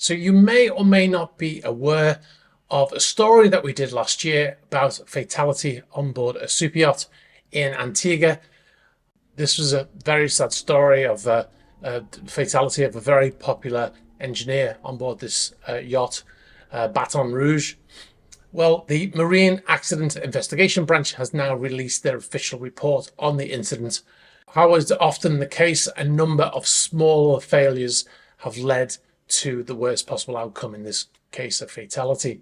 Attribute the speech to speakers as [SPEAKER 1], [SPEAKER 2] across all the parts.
[SPEAKER 1] So you may or may not be aware of a story that we did last year about fatality on board a super yacht in Antigua. This was a very sad story of a fatality of a very popular engineer on board this yacht, Baton Rouge. Well, the Marine Accident Investigation Branch has now released their official report on the incident. How is often the case, a number of smaller failures have led to the worst possible outcome, in this case, a fatality.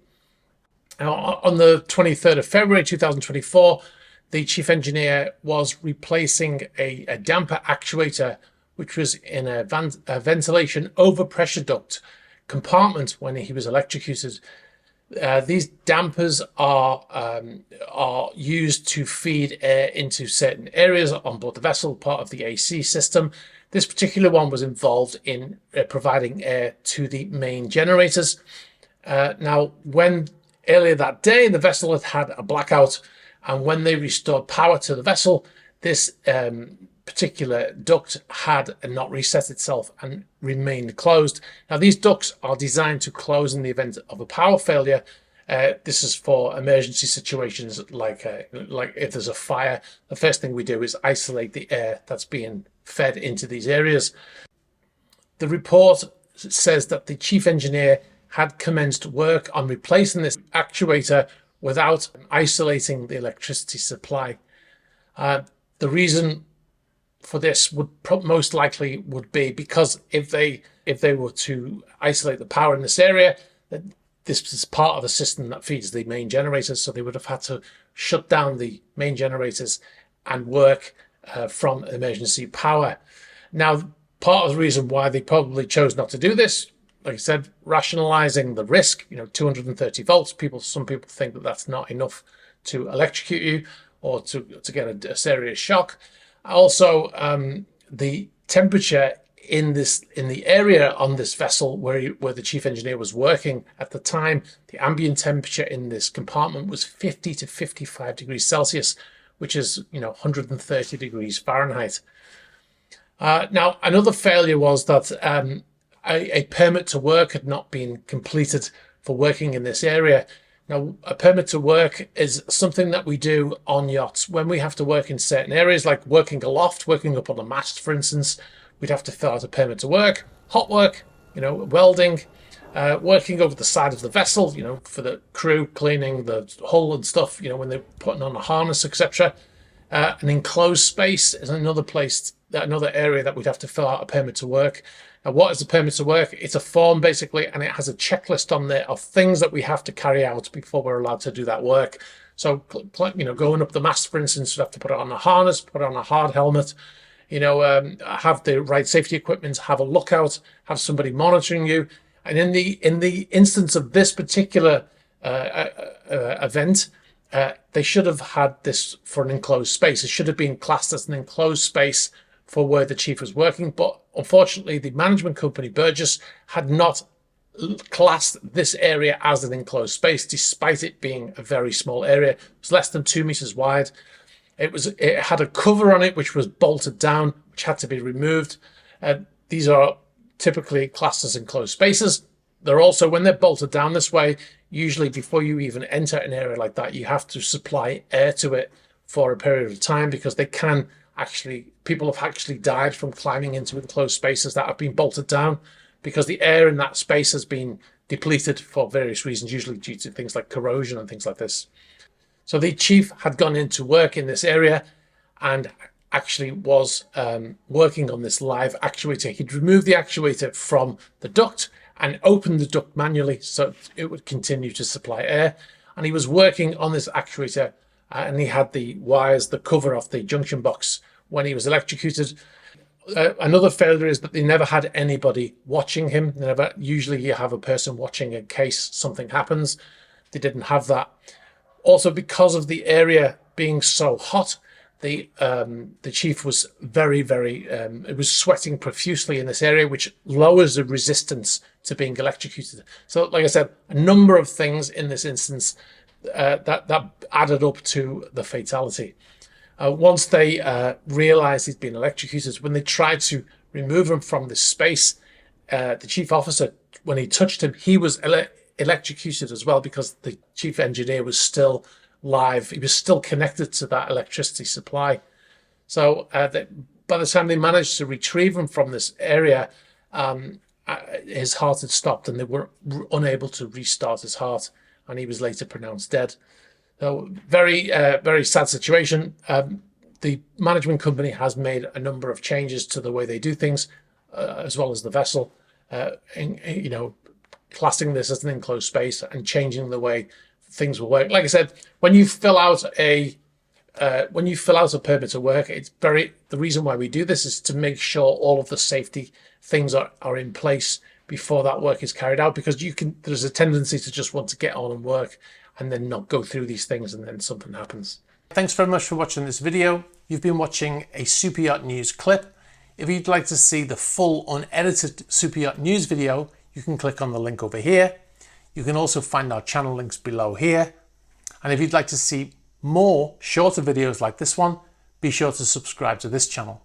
[SPEAKER 1] Now, on the 23rd of February 2024, the chief engineer was replacing a damper actuator, which was in a ventilation overpressure duct compartment when he was electrocuted. These dampers are used to feed air into certain areas on board the vessel, part of the AC system. This particular one was involved in providing air to the main generators. Now, when earlier that day, the vessel had had a blackout, and when they restored power to the vessel, this particular duct had not reset itself and remained closed. Now, these ducts are designed to close in the event of a power failure. This is for emergency situations like if there's a fire. The first thing we do is isolate the air that's being fed into these areas. The report says that the chief engineer had commenced work on replacing this actuator without isolating the electricity supply. The reason for this would most likely would be because if they were to isolate the power in this area, this is part of the system that feeds the main generators, so they would have had to shut down the main generators and work from emergency power. Now, part of the reason why they probably chose not to do this, like I said, rationalizing the risk, 230 volts. Some people think that that's not enough to electrocute you or to get a serious shock. Also, the temperature in the area on this vessel where the chief engineer was working at the time, the ambient temperature in this compartment was 50 to 55 degrees Celsius, which is 130 degrees Fahrenheit. Now, another failure was that a permit to work had not been completed for working in this area. Now, a permit to work is something that we do on yachts when we have to work in certain areas, like working aloft, working up on a mast, for instance. We'd have to fill out a permit to work, hot work, welding, working over the side of the vessel, for the crew, cleaning the hull and stuff, when they're putting on a harness, etc. An enclosed space is another area that we'd have to fill out a permit to work. Now, what is a permit to work? It's a form, basically, and it has a checklist on there of things that we have to carry out before we're allowed to do that work. So, going up the mast, for instance, you have to put it on a harness, put on a hard helmet, have the right safety equipment, have a lookout, have somebody monitoring you. And in the instance of this particular event, they should have had this for an enclosed space. It should have been classed as an enclosed space for where the chief was working, but unfortunately the management company, Burgess, had not classed this area as an enclosed space, despite it being a very small area. It was less than 2 meters wide. It had a cover on it which was bolted down, which had to be removed. These are typically classed as enclosed spaces. They're also, when they're bolted down this way, usually before you even enter an area like that, you have to supply air to it for a period of time, because people have actually died from climbing into enclosed spaces that have been bolted down, because the air in that space has been depleted for various reasons, usually due to things like corrosion and things like this. So the chief had gone into work in this area and actually was working on this live actuator. He'd removed the actuator from the duct and opened the duct manually so it would continue to supply air. And he was working on this actuator, and he had the wires, the cover off the junction box when he was electrocuted. Another failure is that they never had anybody watching him. Usually you have a person watching in case something happens. They didn't have that. Also, because of the area being so hot, the chief was it was sweating profusely in this area, which lowers the resistance to being electrocuted. So, like I said, a number of things in this instance that added up to the fatality. Once they realized he'd been electrocuted, when they tried to remove him from this space, the chief officer when he touched him, he was electrocuted as well, because the chief engineer was still live. He was still connected to that electricity supply. So by the time they managed to retrieve him from this area, his heart had stopped, and they were unable to restart his heart, and he was later pronounced dead. So very, very sad situation. The management company has made a number of changes to the way they do things, as well as the vessel, classing this as an enclosed space and changing the way things will work. Like I said, when you fill out a permit to work, the reason why we do this is to make sure all of the safety things are in place before that work is carried out, because there's a tendency to just want to get on and work and then not go through these things, and then something happens. Thanks very much for watching this video. You've been watching a Superyacht News clip. If you'd like to see the full unedited Superyacht News video, you can click on the link over here. You can also find our channel links below here. And if you'd like to see more shorter videos like this one, be sure to subscribe to this channel.